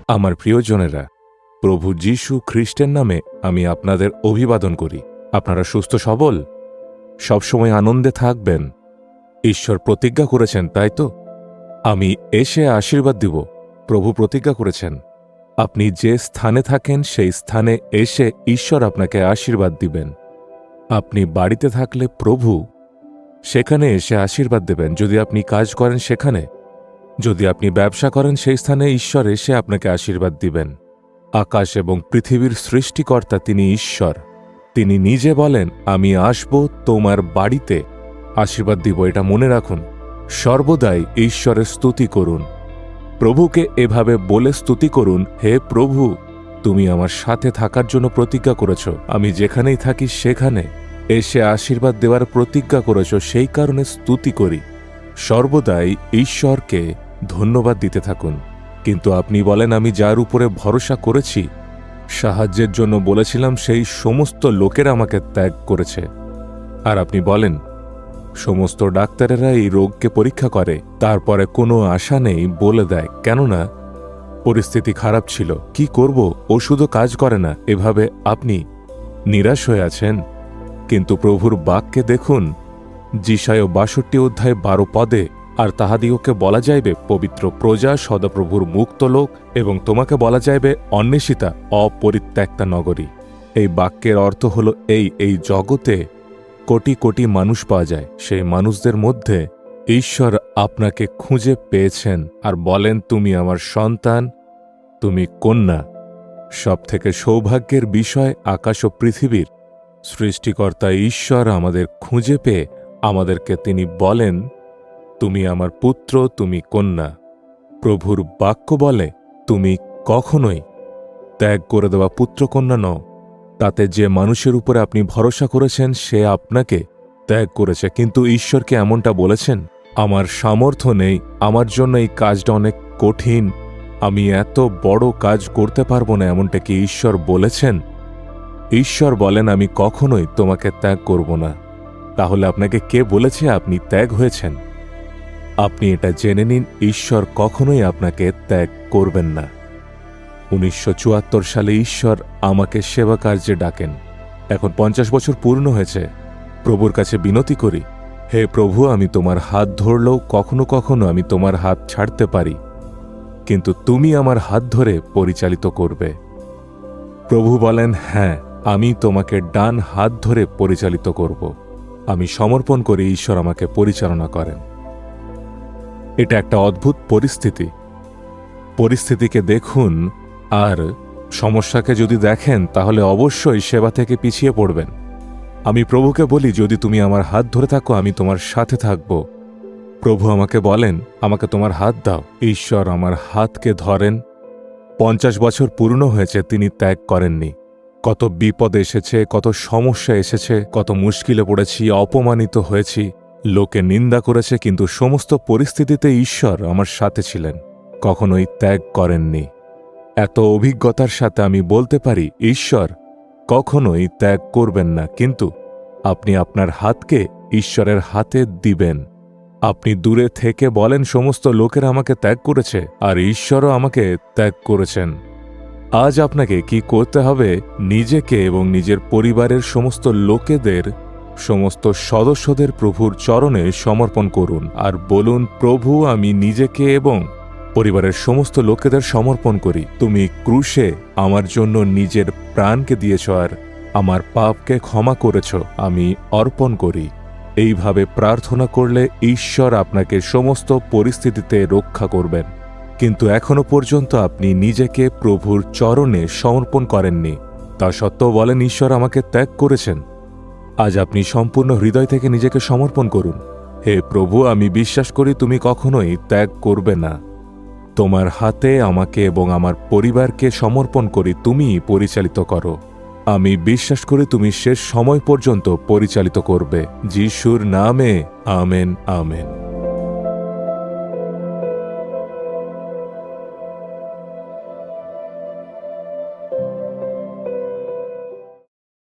আমার প্রিয়জনেরা, প্রভু যীশু খ্রিস্টের নামে আমি আপনাদের অভিবাদন করি। আপনারা সুস্থ সবল, সবসময় আনন্দে থাকবেন। ঈশ্বর প্রতিজ্ঞা করেছেন, তাই তো? আমি এসে আশীর্বাদ দিব। প্রভু প্রতিজ্ঞা করেছেন, আপনি যে স্থানে থাকেন সেই স্থানে এসে ঈশ্বর আপনাকে আশীর্বাদ দিবেন। আপনি বাড়িতে থাকলে প্রভু সেখানে এসে আশীর্বাদ দেবেন। যদি আপনি কাজ করেন সেখানে, যদি আপনি ব্যবসা করেন সেই স্থানে ঈশ্বর এসে আপনাকে আশীর্বাদ দিবেন। আকাশ এবং পৃথিবীর সৃষ্টিকর্তা তিনি ঈশ্বর। তিনি নিজে বলেন, আমি আসব তোমার বাড়িতে আশীর্বাদ দিব। এটা মনে রাখুন। সর্বদাই ঈশ্বরের স্তুতি করুন। প্রভুকে এভাবে বলে স্তুতি করুন, হে প্রভু, তুমি আমার সাথে থাকার জন্য প্রতিজ্ঞা করেছ। আমি যেখানেই থাকি সেখানে এসে আশীর্বাদ দেওয়ার প্রতিজ্ঞা করেছ, সেই কারণে স্তুতি করি। সর্বদাই ঈশ্বরকে ধন্যবাদ দিতে থাকুন। কিন্তু আপনি বলেন, আমি যার উপরে ভরসা করেছি, সাহায্যের জন্য বলেছিলাম, সেই সমস্ত লোকেরা আমাকে ত্যাগ করেছে। আর আপনি বলেন, সমস্ত ডাক্তারেরা এই রোগকে পরীক্ষা করে, তারপরে কোনো আশা নেই বলে দেয়, কেননা পরিস্থিতি খারাপ ছিল। কি করব, ওষুধও কাজ করে না। এভাবে আপনি নিরাশ হয়ে আছেন। কিন্তু প্রভুর বাক্যে দেখুন, যিশায় 62 অধ্যায় 12 পদে, আর তাহাদিগকে বলা যাইবে পবিত্র প্রজা, সদাপ্রভুর মুক্ত লোক, এবং তোমাকে বলা যাইবে অন্বেষিতা, অপরিত্যক্তা নগরী। এই বাক্যের অর্থ হল এই জগতে কোটি কোটি মানুষ পাওয়া যায়। সেই মানুষদের মধ্যে ঈশ্বর আপনাকে খুঁজে পেয়েছেন আর বলেন, তুমি আমার সন্তান, তুমি কন্যা। সবথেকে সৌভাগ্যের বিষয়, আকাশ ও পৃথিবীর সৃষ্টিকর্তা ঈশ্বর আমাদের খুঁজে পেয়ে আমাদেরকে তিনি বলেন, তুমি আমার পুত্র, তুমি কন্যা। প্রভুর বাক্য বলে, তুমি কখনোই ত্যাগ করে দেওয়া পুত্রকন্যা নও। তাতে যে মানুষের উপরে আপনি ভরসা করেছেন সে আপনাকে ত্যাগ করেছে। কিন্তু ঈশ্বরকে এমনটা বলেছেন, আমার সামর্থ্য নেই, আমার জন্য এই কাজটা অনেক কঠিন, আমি এত বড় কাজ করতে পারবো না, এমনটা কি ঈশ্বর বলেছেন? ঈশ্বর বলেন, আমি কখনোই তোমাকে ত্যাগ করব না। তাহলে আপনাকে কে বলেছে আপনি ত্যাগ হয়েছেন? আপনি এটা জেনে নিন, ঈশ্বর কখনোই আপনাকে ত্যাগ করবেন না। 1974 সালে ঈশ্বর আমাকে সেবা কার্যে ডাকেন। এখন 50 বছর পূর্ণ হয়েছে। প্রভুর কাছে বিনতি করি, হে প্রভু, আমি তোমার হাত ধরলেও কখনো কখনো আমি তোমার হাত ছাড়তে পারি, কিন্তু তুমি আমার হাত ধরে পরিচালিত করবে। প্রভু বলেন, হ্যাঁ, আমি তোমাকে ডান হাত ধরে পরিচালিত করব। আমি সমর্পণ করি, ঈশ্বর আমাকে পরিচালনা করেন। এটা একটা অদ্ভুত পরিস্থিতিকে দেখুন, আর সমস্যাকে যদি দেখেন তাহলে অবশ্যই সেবা থেকে পিছিয়ে পড়বেন। আমি প্রভুকে বলি, যদি তুমি আমার হাত ধরে থাকো আমি তোমার সাথে থাকব। প্রভু আমাকে বলেন, আমাকে তোমার হাত দাও। ঈশ্বর আমার হাতকে ধরেন। 50 বছর পূর্ণ হয়েছে, তিনি ত্যাগ করেননি। কত বিপদ এসেছে, কত সমস্যা এসেছে, কত মুশকিলে পড়েছি, অপমানিত হয়েছি, লোকে নিন্দা করেছে, কিন্তু সমস্ত পরিস্থিতিতে ঈশ্বর আমার সাথে ছিলেন, কখনোই ত্যাগ করেননি। এত অভিজ্ঞতার সাথে আমি বলতে পারি, ঈশ্বর কখনোই ত্যাগ করবেন না। কিন্তু আপনি আপনার হাতকে ঈশ্বরের হাতে দিবেন। আপনি দূরে থেকে বলেন, সমস্ত লোকেরা আমাকে ত্যাগ করেছে আর ঈশ্বরও আমাকে ত্যাগ করেছেন। আজ আপনাকে কি করতে হবে? নিজেকে এবং নিজের পরিবারের সমস্ত লোকেদের, সমস্ত সদস্যদের প্রভুর চরণে সমর্পণ করুন আর বলুন, প্রভু, আমি নিজেকে এবং পরিবারের সমস্ত লোকেদের সমর্পণ করি। তুমি ক্রুশে আমার জন্য নিজের প্রাণকে দিয়েছ আর আমার পাপকে ক্ষমা করেছ, আমি অর্পণ করি। এইভাবে প্রার্থনা করলে ঈশ্বর আপনাকে সমস্ত পরিস্থিতিতে রক্ষা করবেন। কিন্তু এখনো পর্যন্ত আপনি নিজেকে প্রভুর চরণে সমর্পণ করেননি। তা সত্ত্বেও বলেন, ঈশ্বর আমাকে ত্যাগ করেছেন। আজ আপনি সম্পূর্ণ হৃদয় থেকে নিজেকে সমর্পণ করুন। হে প্রভু, আমি বিশ্বাস করি তুমি কখনোই ত্যাগ করবে না। তোমার হাতে আমাকে এবং আমার পরিবারকে সমর্পণ করি, তুমি পরিচালিত করো। আমি বিশ্বাস করি তুমি শেষ সময় পর্যন্ত পরিচালিত করবে। যিশুর নামে আমেন, আমেন।